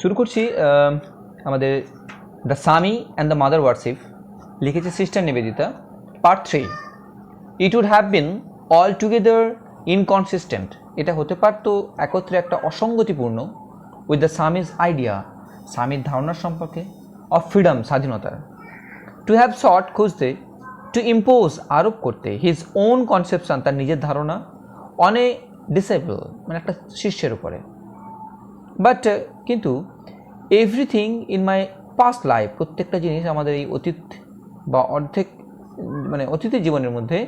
শুরু করছি আমাদের the Swami and the mother worship, লিখেছে sister Nivedita, part 3। It would have been all together inconsistent, এটা হতে পারত একত্রে একটা অসঙ্গতিপূর্ণ, উইথ দ্য স্বামীজ আইডিয়া, স্বামীর ধারণার সম্পর্কে, অফ ফ্রিডম, স্বাধীনতার, টু হ্যাভ সট, খুঁজতে, টু ইম্পোজ, আরোপ করতে, হিজ ওন কনসেপশন, তার নিজের ধারণা, অন এ ডিসেবল, মানে একটা শিষ্যের উপরে। বাট কিন্তু everything in my past life, প্রত্যেকটা জিনিস আমাদের এই অতীত বা অর্ধেক মানে অতীতের জীবনের মধ্যে,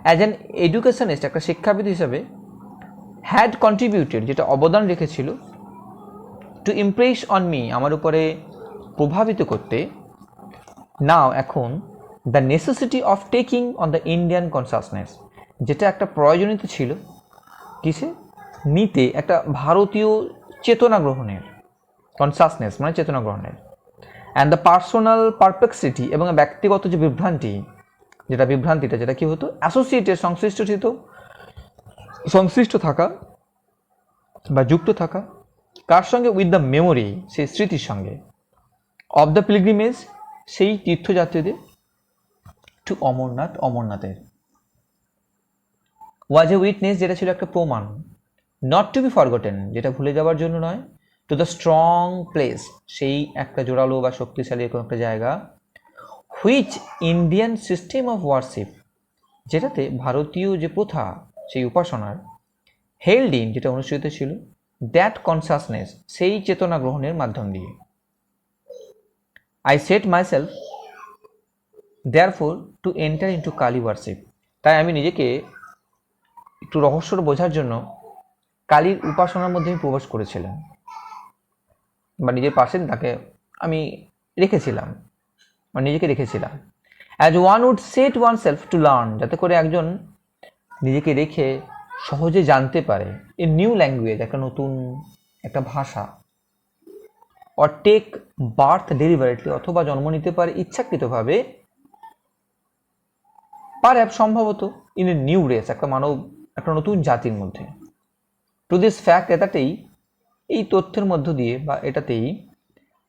অ্যাজ অ্যান এডুকেশনিস্ট, একটা শিক্ষাবিদ হিসাবে, হ্যাড কন্ট্রিবিউটেড, যেটা অবদান রেখেছিল, টু ইমপ্রেস অন মি, আমার উপরে প্রভাবিত করতে, নাও, এখন, the necessity of taking on the Indian consciousness, যেটা একটা প্রয়োজনীয়তা ছিল কিসে নিতে, একটা ভারতীয় চেতনা গ্রহণের, কনসাসনেস মানে চেতনা গ্রহণের, অ্যান্ড দ্য পার্সোনাল পারপ্লেক্সিটি, এবং ব্যক্তিগত যে বিভ্রান্তিটা যেটা কি হতো, অ্যাসোসিয়েটেড, সংশ্লিষ্ট থাকা বা যুক্ত থাকা, কার সঙ্গে, উইথ দ্য মেমোরি, সেই স্মৃতির সঙ্গে, অফ দ্য পিলগ্রিমেজ, সেই তীর্থযাত্রীদের, টু অমরনাথের, ওয়াজ এ উইটনেস, যেটা ছিল একটা প্রমাণ, নট টু বি ফরগটেন, যেটা ভুলে যাওয়ার জন্য নয়, টু দ্য স্ট্রং প্লেস, সেই একটা জোরালো বা শক্তিশালী এরকম একটা জায়গা, which Indian system of worship, যেটাতে ভারতীয় যে প্রথা, সেই উপাসনার, হেল্ড ইন, যেটা অনুষ্ঠিত ছিল, দ্যাট কনসাসনেস, সেই চেতনা গ্রহণের মাধ্যম দিয়ে, I set myself therefore to enter into Kali worship, তাই আমি নিজেকে একটু রহস্যটা বোঝার জন্য কালীর উপাসনার মধ্যে আমি প্রবেশ করেছিলাম, বা নিজের পাশে তাকে আমি রেখেছিলাম, বা নিজেকে রেখেছিলাম, as one would set oneself to learn, যাতে করে একজন নিজেকে রেখে সহজে জানতে পারে, এ নিউ ল্যাঙ্গুয়েজ, একটা নতুন একটা ভাষা, অর টেক বার্থ ডেলিভারেটলি, অথবা জন্ম নিতে পারে ইচ্ছাকৃতভাবে, সম্ভবত, ইন এ নিউ রেস, একটা নতুন জাতির মধ্যে, টু দিস ফ্যাক্ট, এই তথ্যের মধ্য দিয়ে বা এটাতেই,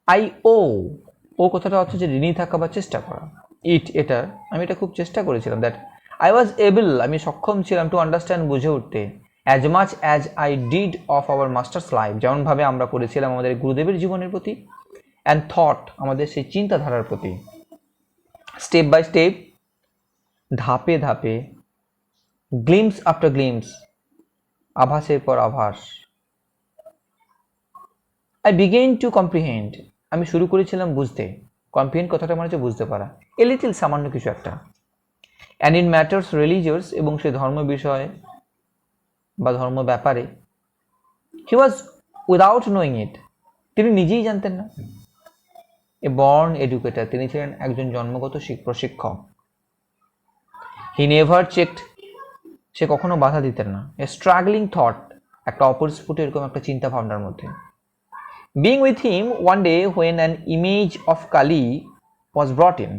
আই ও কথাটা হচ্ছে যে ঋণী থাকা বা চেষ্টা করা, আমি এটা খুব চেষ্টা করেছিলাম, দ্যাট আই ওয়াজ এবল, আমি সক্ষম ছিলাম, টু আন্ডারস্ট্যান্ড, বুঝে উঠতে, as much as I did of our masters life, যেমনভাবে আমরা করেছিলাম আমাদের গুরুদেবের জীবনের প্রতি, অ্যান্ড থট, আমাদের সেই চিন্তাধারার প্রতি, স্টেপ বাই স্টেপ, ধাপে ধাপে, গ্লিমস আফটার গ্লিমস, আভাসের পর আভাস, আই বিগেন টু কম্প্রিহেন্ড, আমি শুরু করেছিলাম বুঝতে, কম্প্রিহেন্ড কথাটা মানে হচ্ছে বুঝতে পারা, এ লিটিল, সামান্য কিছু একটা, অ্যান্ড ইন ম্যাটার্স রিলিজিয়াস, এবং সে ধর্ম বিষয়ে বা ধর্ম ব্যাপারে, হি ওয়াজ উইদাউট নোয়িং ইট, তিনি নিজেই জানতেন না, এ বর্ন এডুকেটার, তিনি ছিলেন একজন জন্মগত প্রশিক্ষক, হি নেভার চেকড, সে কখনো বাধা দিতেন না, এ স্ট্রাগলিং থট, একটা অপরিস্ফুট এরকম একটা চিন্তা ভাবনার মধ্যে, being with him one day when an image of Kali was brought in,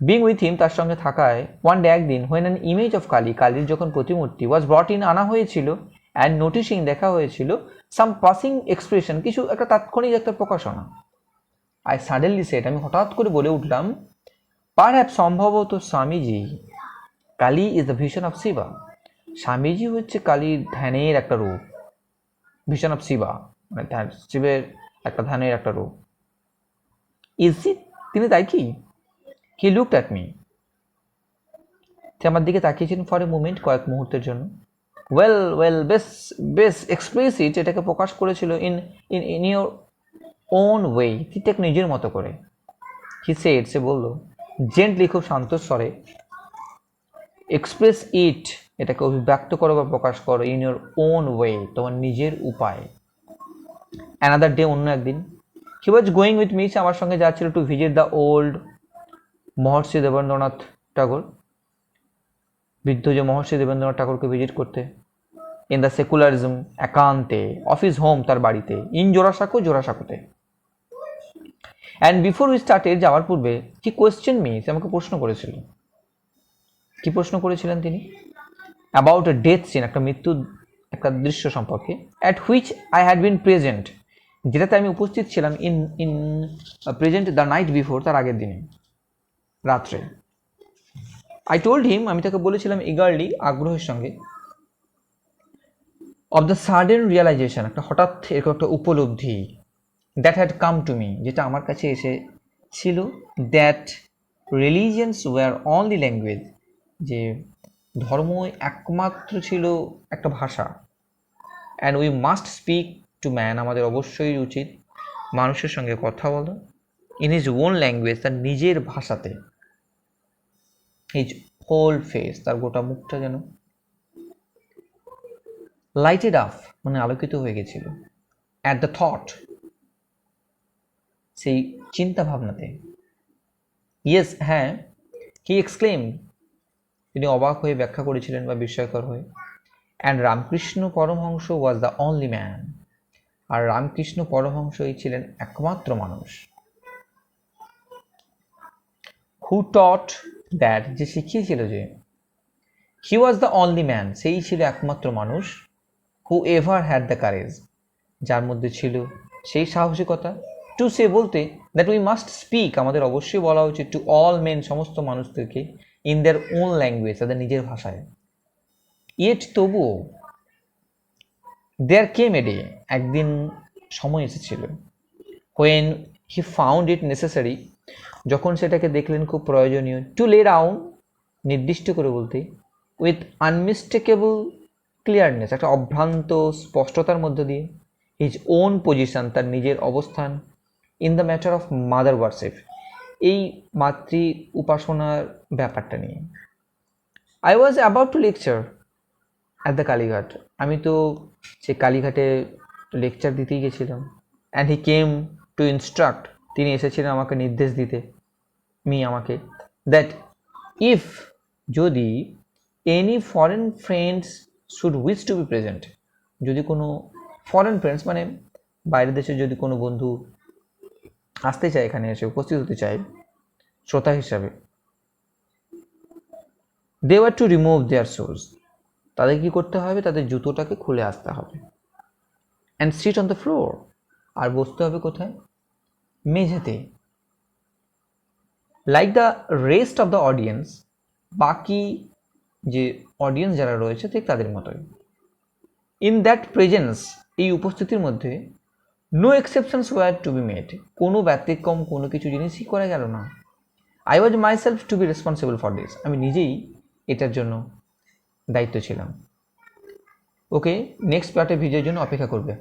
being with him, তার সঙ্গে থাকায়, one day, একদিন, when an image of Kali, কালীর যখন প্রতিমূর্তি, was brought in, আনা হয়েছিল, and noticing, দেখা হয়েছিল, some passing expression, কিছু একটা তাৎক্ষণিক একটা প্রকাশনা, I suddenly said, আমি হঠাৎ করে বলে উঠলাম, perhaps, সম্ভবত, Swamiji, Kali is the vision of Shiva, Swamiji হচ্ছে কালীর ধ্যানের একটা রূপ, ভিশন অফ শিবা, মানে শিবের একটা ধ্যানের একটা রূপ, ইজ ইট, তিনি তাই কি, হি লুকড অ্যাট মি, সে আমার দিকে তাকিয়েছিলেন, ফর এ মুমেন্ট, কয়েক মুহূর্তের জন্য, ওয়েল বেশ এক্সপ্রেসিভ, এটাকে প্রকাশ করেছিল, ইন ইউর ওন ওয়ে, ঠিক নিজের মতো করে, হি সেড, সে বলল, জেন্টলি, খুব শান্ত স্বরে, এক্সপ্রেস ইট, এটাকে অভিব্যক্ত করো বা প্রকাশ করো, ইন ইউর ওন ওয়ে, তোমার নিজের উপায়, অ্যানাদার ডে, অন্য একদিন, he was going with me, আমার সঙ্গে যাচ্ছিল, to visit the old Maharshi Debendranath Thakur, বৃদ্ধ যে মহর্ষি দেবেন্দ্রনাথ ঠাকুরকে ভিজিট করতে, ইন দ্য সেকুলারিজম, একান্তে, অফ হিজ হোম, তার বাড়িতে, ইন জোড়াসাঁকোতে, অ্যান্ড বিফোর উই স্টার্টেড, যাওয়ার পূর্বে, কি কোয়েশ্চেন মি, সে আমাকে প্রশ্ন করেছিল, কি প্রশ্ন করেছিলেন তিনি, অ্যাবাউট এ ডেথ সিন, একটা মৃত্যুর একটা দৃশ্য সম্পর্কে, at which I had been present, যেটাতে আমি উপস্থিত ছিলাম in present the night before, তার আগের দিনে রাত্রে। আই টোল্ড হিম, আমি তাকে বলেছিলাম ইগারলি, আগ্রহের সঙ্গে, অফ দ্য সাডেন রিয়েলাইজেশন, একটা হঠাৎ এরকম একটা উপলব্ধি, that had come to me, যেটা আমার কাছে এসেছিল, that religions were only language, যে ধর্ম একমাত্র ছিল একটা ভাষা, and we must speak to man, আমাদের অবশ্যই উচিত মানুষের সঙ্গে কথা বলা, ইন হিজ ওন ল্যাঙ্গুয়েজ, তার নিজের ভাষাতে। হিজ হোল ফেস, তার গোটা মুখটা যেন লাইটেড আপ, মানে আলোকিত হয়ে গেছিল, অ্যাট দ্য থট, সেই চিন্তা ভাবনাতে। ইয়েস, হ্যাঁ, হি এক্সক্লেম, তিনি অবাক হয়ে ব্যাখ্যা করেছিলেন বা বিস্ময়কর হয়ে, and Ramakrishna Paramahamsa was the only man, আর রামকৃষ্ণ পরমহংসই ছিলেন একমাত্র মানুষ, হু টট দ্যাট, যে শিখিয়েছিল যে, he was the only man, সেই ছিল একমাত্র মানুষ, who ever had the courage, যার মধ্যে ছিল সেই সাহসিকতা, টু সে, বলতে, দ্যাট উই মাস্ট স্পিক, আমাদের অবশ্যই বলা উচিত, টু অল মেন, সমস্ত মানুষদেরকে, ইন দেয়ার ওন ল্যাঙ্গুয়েজ, তাদের নিজের ভাষায়। ইয়েট, তবুও, দেয়ার কেম এ ডে, একদিন সময় এসেছিল, when he found it necessary, যখন সেটাকে দেখলেন খুব প্রয়োজনীয়, টু লে ডাউন, নির্দিষ্ট করে বলতে, উইথ আনমিস্টেকেবল ক্লিয়ারনেস, একটা অভ্রান্ত স্পষ্টতার মধ্য দিয়ে, হিজ ওন পজিশন, তার নিজের অবস্থান, in the matter of mother worship, এই মাতৃ উপাসনার ব্যাপারটা নিয়ে। I was about to lecture at the Kalighat, আমি তো সে কালীঘাটে লেকচার দিতেই গেছিলাম, and he came to instruct, তিনি এসেছিলেন আমাকে নির্দেশ দিতে, আমাকে, দ্যাট ইফ, যদি, any foreign friends should wish to be present, যদি কোনো ফরেন ফ্রেন্ডস মানে বাইরের দেশে যদি কোনো বন্ধু আসতে চায়, এখানে এসে উপস্থিত হতে চায় শ্রোতা হিসাবে, they were to remove their shoes, তাদের কি করতে হবে, তাদের জুতোটাকে খুলে আসতে হবে, and sit on the floor, আর বসতে হবে কোথায়, মেঝেতে, like the rest of the audience, বাকি যে অডিয়েন্স যারা রয়েছে ঠিক তাদের মতোই, ইন দ্যাট প্রেজেন্স, এই উপস্থিতির মধ্যে, no exceptions were to be made, কোনো ব্যতিক্রম, কোনো কিছু জিনিসই করা গেল না। I was myself to be responsible for this, আমি নিজেই এটার জন্য দায়িত্ব ছিলাম। ওকে, নেক্সট পার্টের ভিডিওর জন্য অপেক্ষা করবে।